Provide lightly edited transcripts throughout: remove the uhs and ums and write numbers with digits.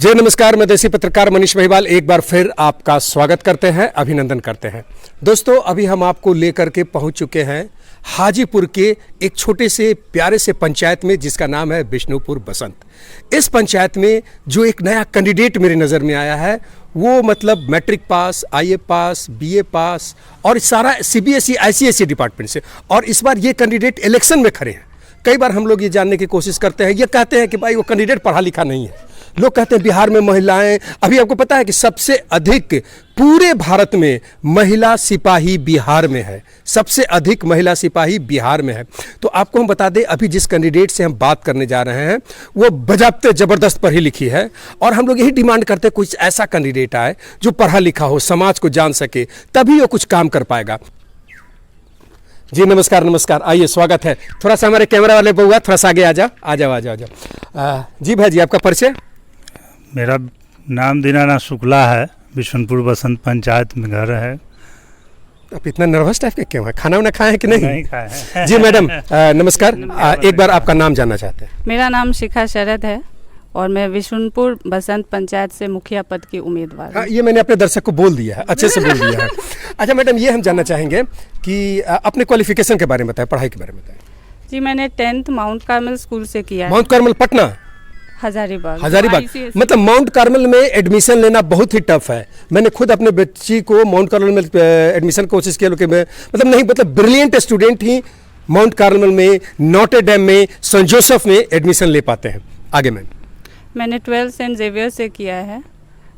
जी नमस्कार, मैं देसी पत्रकार मनीष महिवाल एक बार फिर आपका स्वागत करते हैं, अभिनंदन करते हैं। दोस्तों, अभी हम आपको लेकर के पहुंच चुके हैं हाजीपुर के एक छोटे से प्यारे से पंचायत में जिसका नाम है बिष्णुपुर बसंत। इस पंचायत में जो एक नया कैंडिडेट मेरी नज़र में आया है वो मतलब मैट्रिक पास, आईए पास, बीए पास और सारा सीबीएसई आईसीएसई डिपार्टमेंट से, और इस बार ये कैंडिडेट इलेक्शन में खड़े हैं। कई बार हम लोग ये जानने की कोशिश करते हैं, ये कहते हैं कि भाई वो कैंडिडेट पढ़ा लिखा नहीं है। लोग कहते हैं बिहार में महिलाएं, अभी आपको पता है कि सबसे अधिक पूरे भारत में महिला सिपाही बिहार में है, सबसे अधिक महिला सिपाही बिहार में है। तो आपको हम बता दें, अभी जिस कैंडिडेट से हम बात करने जा रहे हैं वो बजाबते ज़बरदस्त पढ़ी लिखी है, और हम लोग यही डिमांड करते हैं कुछ ऐसा कैंडिडेट आए जो पढ़ा लिखा हो, समाज को जान सके, तभी वो कुछ काम कर पाएगा। जी नमस्कार, नमस्कार, आइए, स्वागत है। थोड़ा सा हमारे कैमरा वाले बउआ थोड़ा सा आगे आ जाओ। जी भाई जी, आपका परिचय? मेरा नाम दीनानाथ शुक्ला है, बिशनपुर बसंत पंचायत में घर है। आप इतना नर्वस टाइप के क्यों है? खाना वाना खाए हैं कि नहीं? नहीं खाए हैं। जी मैडम नमस्कार, एक बार आपका नाम जानना चाहते हैं। मेरा नाम शिखा शरद है और मैं बिशनपुर बसंत पंचायत से मुखिया पद की उम्मीदवार हूँ। ये मैंने अपने दर्शक को बोल दिया है, अच्छे से बोल दिया है। अच्छा मैडम, ये हम जानना चाहेंगे कि अपने क्वालिफिकेशन के बारे में बताएं, पढ़ाई के बारे में बताएं। जी, मैंने 10th माउंट कार्मल स्कूल से किया है। Mount Carmel Patna? हजारीबाग। मतलब माउंट कार्मल में एडमिशन लेना बहुत ही टफ है। मैंने खुद अपने बच्ची को माउंट कार्मल में एडमिशन कोशिश किया, लेकिन मतलब नहीं, मतलब ब्रिलियंट स्टूडेंट ही माउंट कार्मल में, नॉटे डेम में, सेंट जोसेफ में एडमिशन ले पाते हैं। आगे मैंने 12th सेंट जेवियर से किया है।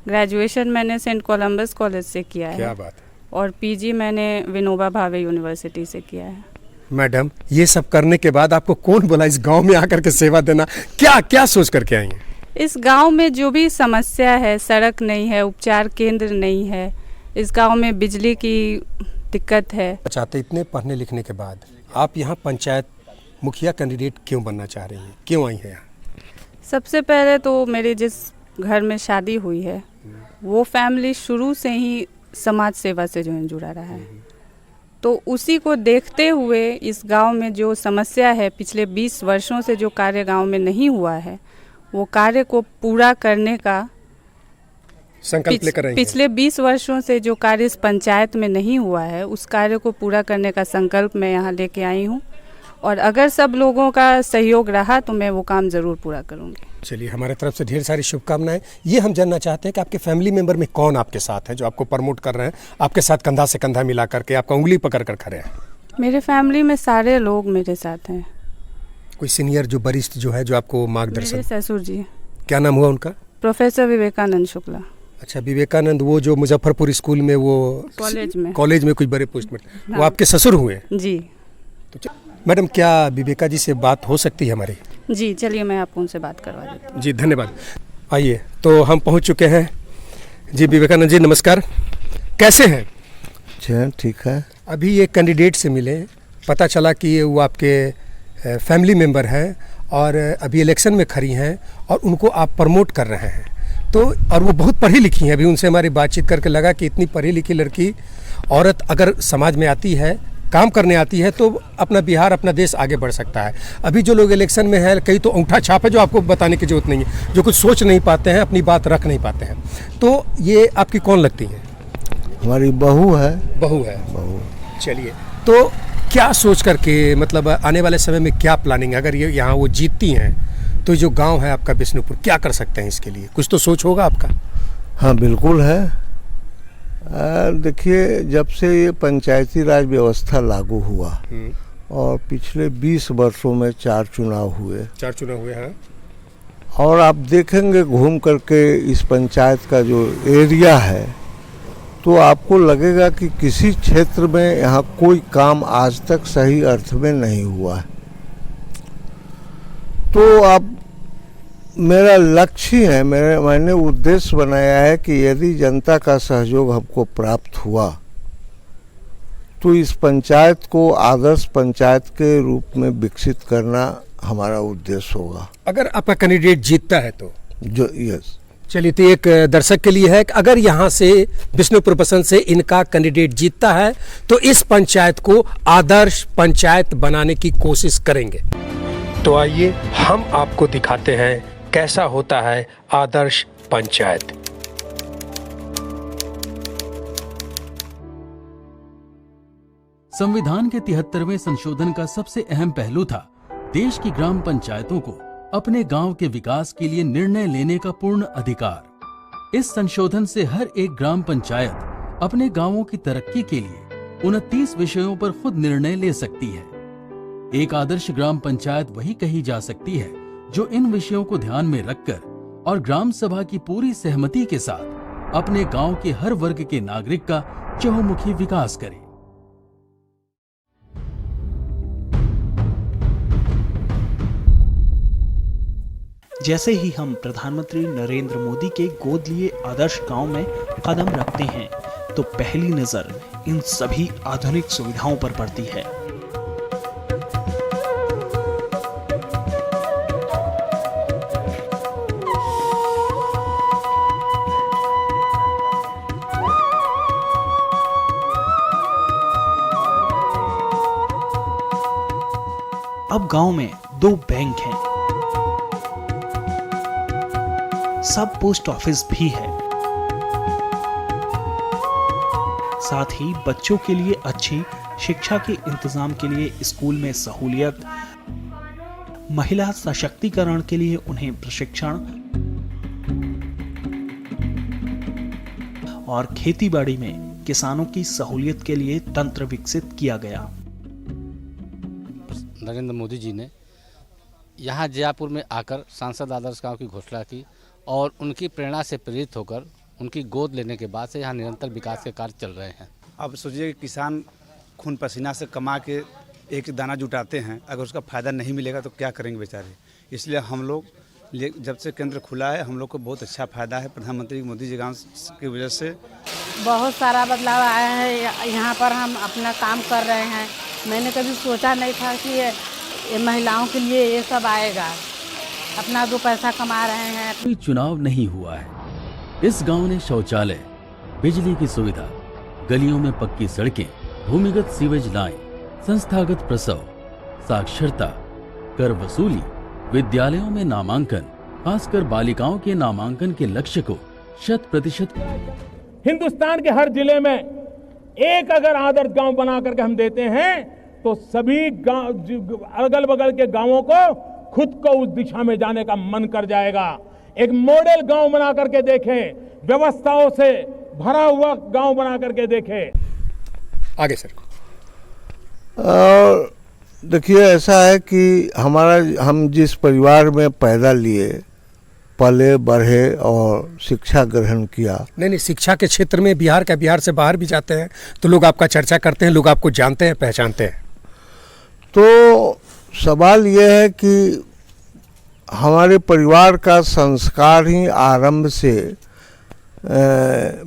ग्रेजुएशन मैंने सेंट कोलंबस कॉलेज से किया है। क्या बात है। और पीजी मैंने विनोबा भावे यूनिवर्सिटी से किया है। मैडम, ये सब करने के बाद आपको कौन बोला इस गांव में आकर के सेवा देना? क्या क्या सोच करके आई हैं? इस गांव में जो भी समस्या है, सड़क नहीं है, उपचार केंद्र नहीं है, इस गांव में बिजली की दिक्कत है। चाहते इतने पढ़ने लिखने के बाद आप यहाँ पंचायत मुखिया कैंडिडेट क्यों बनना चाह रही हैं, क्यों आई हैं यहाँ? सबसे पहले तो मेरी जिस घर में शादी हुई है वो फैमिली शुरू से ही समाज सेवा से जो है जुड़ा रहा है, तो उसी को देखते हुए इस गांव में जो समस्या है, पिछले 20 वर्षों से जो कार्य गांव में नहीं हुआ है, वो कार्य को पूरा करने का संकल्प लेकर आई हैं। पिछले 20 वर्षों से जो कार्य इस पंचायत में नहीं हुआ है, उस कार्य को पूरा करने का संकल्प मैं यहाँ लेके आई हूँ, और अगर सब लोगों का सहयोग रहा तो मैं वो काम ज़रूर पूरा करूँगी। चलिए, हमारे तरफ से ढेर सारी शुभकामनाएं। ये हम जानना चाहते हैं कि आपके फैमिली मेंबर में कौन आपके साथ है, जो आपको प्रमोट कर रहे हैं, आपके साथ कंधा से कंधा मिला करके, आपका उंगली पकड़ कर खड़े हैं? मेरे फैमिली में सारे लोग मेरे साथ हैं। कोई सीनियर जो वरिष्ठ जो है, जो आपको मार्गदर्शन? मेरे ससुर जी। क्या नाम हुआ उनका? प्रोफेसर विवेकानंद शुक्ला। अच्छा, विवेकानंद, वो जो मुजफ्फरपुर स्कूल में, वो कॉलेज में कुछ बड़े पोस्ट में, वो आपके ससुर हुए? जी। तो मैडम, क्या विवेका जी से बात हो सकती है हमारी? जी, चलिए मैं आपको उनसे बात करवा देती हूँ। जी धन्यवाद। आइए, तो हम पहुंच चुके हैं। जी विवेकानंद जी नमस्कार, कैसे हैं? जी ठीक है। अभी ये कैंडिडेट से मिले, पता चला कि वो आपके फैमिली मेंबर हैं और अभी इलेक्शन में खड़ी हैं और उनको आप प्रमोट कर रहे हैं, तो और वो बहुत पढ़ी लिखी हैं। अभी उनसे हमारी बातचीत करके लगा कि इतनी पढ़ी लिखी लड़की, औरत अगर समाज में आती है, काम करने आती है, तो अपना बिहार, अपना देश आगे बढ़ सकता है। अभी जो लोग इलेक्शन में हैं, कई तो अंगूठा छाप है, जो आपको बताने की जरूरत नहीं है, जो कुछ सोच नहीं पाते हैं, अपनी बात रख नहीं पाते हैं। तो ये आपकी कौन लगती है? हमारी बहू है। बहू है? बहू। चलिए, तो क्या सोच करके, मतलब आने वाले समय में क्या प्लानिंग है? अगर ये यहाँ वो जीतती हैं तो जो गाँव है आपका बिष्णुपुर, क्या कर सकते हैं इसके लिए? कुछ तो सोच होगा आपका। हाँ बिल्कुल है। देखिए, जब से ये पंचायती राज व्यवस्था लागू हुआ और पिछले 20 वर्षों में 4 चुनाव हुए हैं, और आप देखेंगे घूम करके इस पंचायत का जो एरिया है, तो आपको लगेगा कि किसी क्षेत्र में यहाँ कोई काम आज तक सही अर्थ में नहीं हुआ है। तो आप, मेरा लक्ष्य है, मैंने उद्देश्य बनाया है कि यदि जनता का सहयोग हमको प्राप्त हुआ तो इस पंचायत को आदर्श पंचायत के रूप में विकसित करना हमारा उद्देश्य होगा। अगर आपका कैंडिडेट जीतता है तो? जो यस। चलिए, तो एक दर्शक के लिए है कि अगर यहाँ से बिष्णुपुर बसंत से इनका कैंडिडेट जीतता है तो इस पंचायत को आदर्श पंचायत बनाने की कोशिश करेंगे। तो आइए हम आपको दिखाते हैं कैसा होता है आदर्श पंचायत। संविधान के 73वें संशोधन का सबसे अहम पहलू था देश की ग्राम पंचायतों को अपने गांव के विकास के लिए निर्णय लेने का पूर्ण अधिकार। इस संशोधन से हर एक ग्राम पंचायत अपने गांवों की तरक्की के लिए 29 विषयों पर खुद निर्णय ले सकती है। एक आदर्श ग्राम पंचायत वही कही जा सकती है जो इन विषयों को ध्यान में रखकर और ग्राम सभा की पूरी सहमति के साथ अपने गांव के हर वर्ग के नागरिक का चहुमुखी विकास करे। जैसे ही हम प्रधानमंत्री नरेंद्र मोदी के गोद लिए आदर्श गांव में कदम रखते हैं तो पहली नजर इन सभी आधुनिक सुविधाओं पर पड़ती है। अब गांव में 2 बैंक हैं, सब पोस्ट ऑफिस भी है। साथ ही बच्चों के लिए अच्छी शिक्षा के इंतजाम के लिए स्कूल में सहूलियत, महिला सशक्तिकरण के लिए उन्हें प्रशिक्षण और खेतीबाड़ी में किसानों की सहूलियत के लिए तंत्र विकसित किया गया। नरेंद्र मोदी जी ने यहाँ जयापुर में आकर सांसद आदर्श गांव की घोषणा की और उनकी प्रेरणा से प्रेरित होकर उनकी गोद लेने के बाद से यहाँ निरंतर विकास के कार्य चल रहे हैं। अब सोचिए कि किसान खून पसीना से कमा के एक दाना जुटाते हैं, अगर उसका फ़ायदा नहीं मिलेगा तो क्या करेंगे बेचारे। इसलिए हम लोग जब से केंद्र खुला है हम लोग को बहुत अच्छा फ़ायदा है प्रधानमंत्री मोदी जी गाँव की वजह से। बहुत सारा बदलाव आया है, यहाँ पर हम अपना काम कर रहे हैं। मैंने कभी सोचा नहीं था कि ये महिलाओं के लिए ये सब आएगा। अपना 2 पैसा कमा रहे हैं। कोई चुनाव नहीं हुआ है। इस गांव ने शौचालय, बिजली की सुविधा, गलियों में पक्की सड़कें, भूमिगत सीवेज लाइन, संस्थागत प्रसव, साक्षरता, कर वसूली, विद्यालयों में नामांकन, खासकर बालिकाओं के नामांकन के लक्ष्य को 100% हिंदुस्तान के हर जिले में एक अगर आदर्श गांव बना करके हम देते हैं तो सभी गांव अगल बगल के गांवों को खुद को उस दिशा में जाने का मन कर जाएगा। एक मॉडल गांव बना करके देखें, व्यवस्थाओं से भरा हुआ गांव बना करके देखें। आगे सर। देखिए ऐसा है कि हम जिस परिवार में पैदा लिए, पले बढ़े और शिक्षा ग्रहण किया। नहीं, शिक्षा के क्षेत्र में बिहार से बाहर भी जाते हैं तो लोग आपका चर्चा करते हैं, लोग आपको जानते हैं, पहचानते हैं। तो सवाल यह है कि हमारे परिवार का संस्कार ही आरंभ से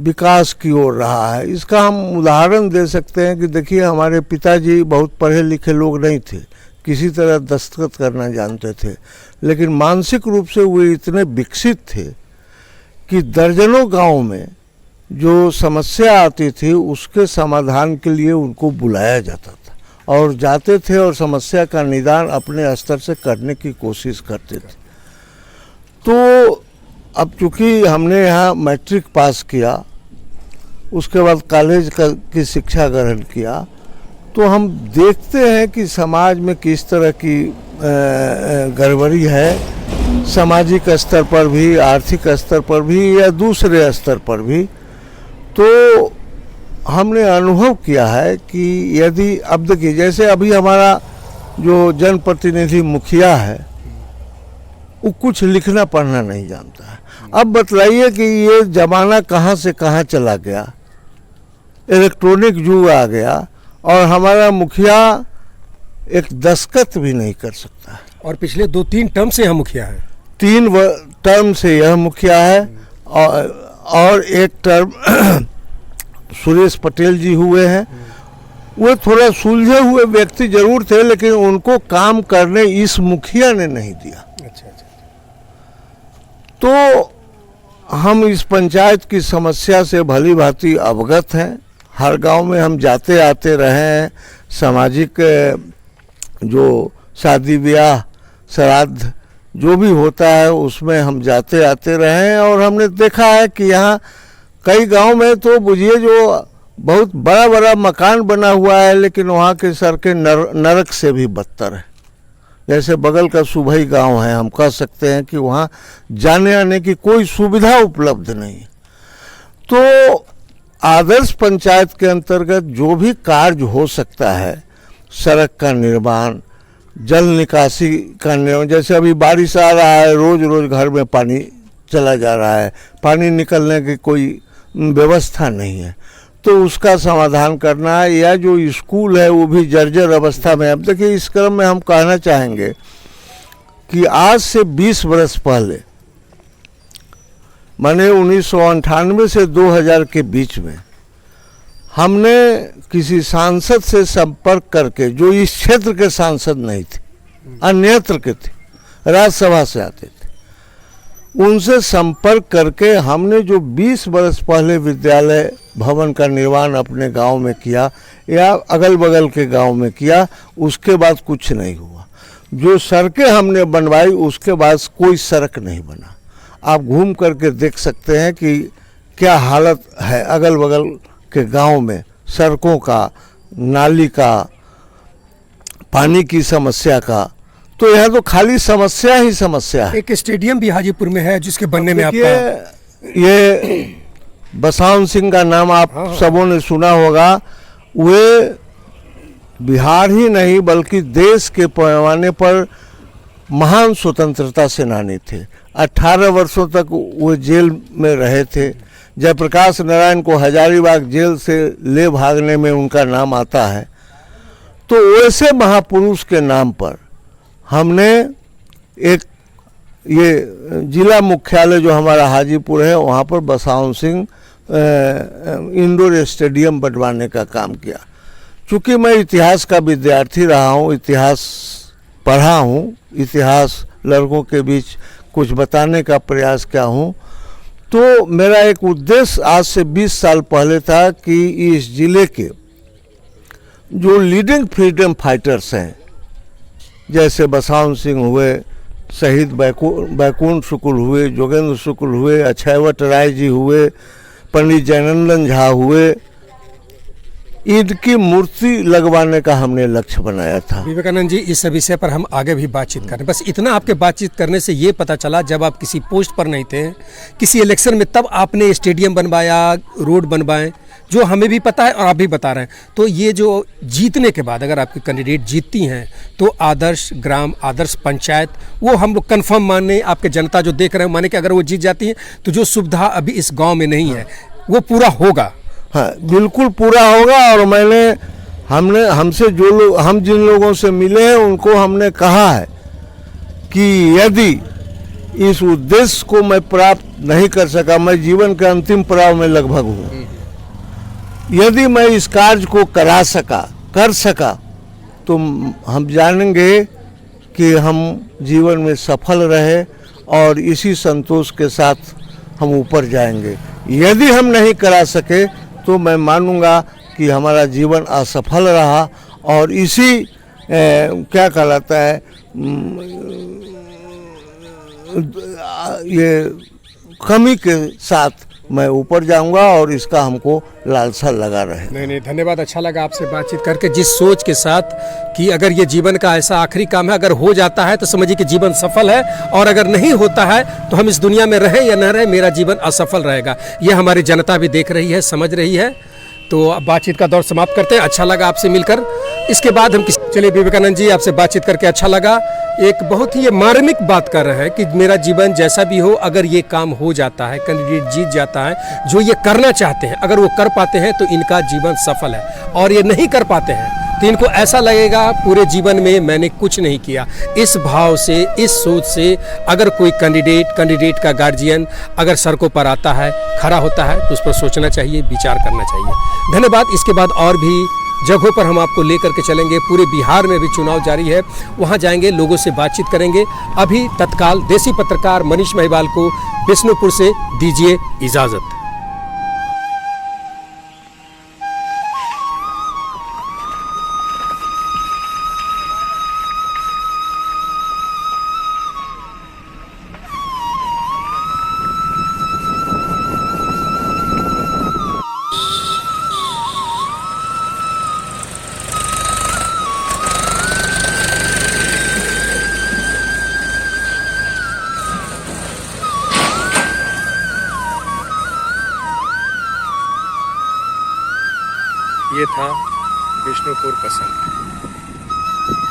विकास की ओर रहा है। इसका हम उदाहरण दे सकते हैं कि देखिए हमारे पिताजी बहुत पढ़े लिखे लोग नहीं थे, किसी तरह दस्तखत करना जानते थे, लेकिन मानसिक रूप से वे इतने विकसित थे कि दर्जनों गांव में जो समस्या आती थी उसके समाधान के लिए उनको बुलाया जाता था और जाते थे और समस्या का निदान अपने स्तर से करने की कोशिश करते थे। तो अब चूँकि हमने यहाँ मैट्रिक पास किया, उसके बाद कॉलेज की शिक्षा ग्रहण किया, तो हम देखते हैं कि समाज में किस तरह की गड़बड़ी है, सामाजिक स्तर पर भी, आर्थिक स्तर पर भी या दूसरे स्तर पर भी। तो हमने अनुभव किया है कि यदि अब देखिए जैसे अभी हमारा जो जनप्रतिनिधि मुखिया है वो कुछ लिखना पढ़ना नहीं जानता है। अब बतलाइए कि ये ज़माना कहाँ से कहाँ चला गया, इलेक्ट्रॉनिक युग आ गया और हमारा मुखिया एक दस्तखत भी नहीं कर सकता है। और पिछले 2-3 टर्म से यह मुखिया है। 3 टर्म से यह मुखिया है और एक टर्म सुरेश पटेल जी हुए हैं। वो थोड़ा सुलझे हुए व्यक्ति जरूर थे, लेकिन उनको काम करने इस मुखिया ने नहीं दिया। अच्छा। तो हम इस पंचायत की समस्या से भली भांति अवगत हैं। हर गांव में हम जाते आते रहे हैं। सामाजिक जो शादी ब्याह, श्राद्ध जो भी होता है उसमें हम जाते आते रहे हैं। और हमने देखा है कि यहाँ कई गांव में तो बुझिए जो बहुत बड़ा बड़ा मकान बना हुआ है, लेकिन वहाँ की सड़कें नरक से भी बदतर है। जैसे बगल का सुभई गांव है, हम कह सकते हैं कि वहाँ जाने आने की कोई सुविधा उपलब्ध नहीं है। तो आदर्श पंचायत के अंतर्गत जो भी कार्य हो सकता है, सड़क का निर्माण, जल निकासी का निर्माण, जैसे अभी बारिश आ रहा है, रोज रोज घर में पानी चला जा रहा है, पानी निकलने की कोई व्यवस्था नहीं है, तो उसका समाधान करना है। या जो स्कूल है वो भी जर्जर अवस्था में। अब देखिए, इस क्रम में हम कहना चाहेंगे कि आज से 20 वर्ष पहले, माने 1998 से 2000 के बीच में, हमने किसी सांसद से संपर्क करके, जो इस क्षेत्र के सांसद नहीं थे, अन्यत्र के थे, राज्यसभा से आते थे, उनसे संपर्क करके हमने जो 20 वर्ष पहले विद्यालय भवन का निर्माण अपने गांव में किया या अगल बगल के गांव में किया, उसके बाद कुछ नहीं हुआ। जो सड़कें हमने बनवाई उसके बाद कोई सड़क नहीं बना। आप घूम करके देख सकते हैं कि क्या हालत है अगल बगल के गांव में, सड़कों का, नाली का, पानी की समस्या का। तो यह तो खाली समस्या ही समस्या है। एक स्टेडियम भी हाजीपुर में है जिसके बनने में आपका, ये बसावन सिंह का नाम आप सबों ने सुना होगा। वे बिहार ही नहीं बल्कि देश के पैमाने पर महान स्वतंत्रता सेनानी थे। 18 वर्षों तक वो जेल में रहे थे। जयप्रकाश नारायण को हजारीबाग जेल से ले भागने में उनका नाम आता है। तो वैसे महापुरुष के नाम पर हमने एक ये जिला मुख्यालय जो हमारा हाजीपुर है, वहाँ पर बसावन सिंह इंडोर स्टेडियम बनवाने का काम किया। चूँकि मैं इतिहास का विद्यार्थी रहा हूँ, इतिहास पढ़ा हूँ, इतिहास लड़कों के बीच कुछ बताने का प्रयास किया हूँ, तो मेरा एक उद्देश्य आज से 20 साल पहले था कि इस जिले के जो लीडिंग फ्रीडम फाइटर्स हैं, जैसे बसावन सिंह हुए, शहीद बैकुंठ शुक्ल हुए, जोगेंद्र शुक्ल हुए, अक्षयवट राय जी हुए, पंडित जयनंदन झा हुए, इनकी मूर्ति लगवाने का हमने लक्ष्य बनाया था। विवेकानंद जी, इस विषय पर हम आगे भी बातचीत करें। बस इतना आपके बातचीत करने से ये पता चला, जब आप किसी पोस्ट पर नहीं थे, किसी इलेक्शन में, तब आपने स्टेडियम बनवाया, रोड बनवाए, जो हमें भी पता है और आप भी बता रहे हैं। तो ये जो जीतने के बाद अगर आपकी कैंडिडेट जीतती हैं तो आदर्श ग्राम, आदर्श पंचायत, वो हम लोग कन्फर्म माने, आपके जनता जो देख रहे हैं माने कि अगर वो जीत जाती हैं तो जो सुविधा अभी इस गांव में नहीं है वो पूरा होगा। हाँ, बिल्कुल पूरा होगा। और हमसे जो लोग, हम जिन लोगों से मिले हैं उनको हमने कहा है कि यदि इस उद्देश्य को मैं प्राप्त नहीं कर सका, मैं जीवन के अंतिम पड़ाव में लगभग हूँ, यदि मैं इस कार्य को कर सका तो हम जानेंगे कि हम जीवन में सफल रहे और इसी संतोष के साथ हम ऊपर जाएंगे। यदि हम नहीं करा सके तो मैं मानूंगा कि हमारा जीवन असफल रहा और इसी क्या कहलाता है, ये कमी के साथ मैं ऊपर जाऊंगा और इसका हमको लालसा लगा रहे। नहीं, धन्यवाद। अच्छा लगा आपसे बातचीत करके, जिस सोच के साथ कि अगर ये जीवन का ऐसा आखिरी काम है, अगर हो जाता है तो समझिए कि जीवन सफल है, और अगर नहीं होता है तो हम इस दुनिया में रहे या न रहे, मेरा जीवन असफल रहेगा। ये हमारी जनता भी देख रही है, समझ रही है। तो अब बातचीत का दौर समाप्त करते हैं। अच्छा लगा आपसे मिलकर। इसके बाद हम चलिए विवेकानंद जी, आपसे बातचीत करके अच्छा लगा। एक बहुत ही मार्मिक बात कर रहे हैं कि मेरा जीवन जैसा भी हो, अगर ये काम हो जाता है, कैंडिडेट जीत जाता है, जो ये करना चाहते हैं, अगर वो कर पाते हैं तो इनका जीवन सफल है, और ये नहीं कर पाते हैं तो इनको ऐसा लगेगा पूरे जीवन में मैंने कुछ नहीं किया। इस भाव से, इस सोच से अगर कोई कैंडिडेट का गार्जियन अगर सड़कों पर आता है, खड़ा होता है, तो उस पर सोचना चाहिए, विचार करना चाहिए। धन्यवाद। इसके बाद और भी जगहों पर हम आपको लेकर के चलेंगे। पूरे बिहार में भी चुनाव जारी है, वहाँ जाएंगे, लोगों से बातचीत करेंगे। अभी तत्काल देसी पत्रकार मनीष महिवाल को बिष्णुपुर से दीजिए इजाज़त। ये था विष्णुपुर पसंद।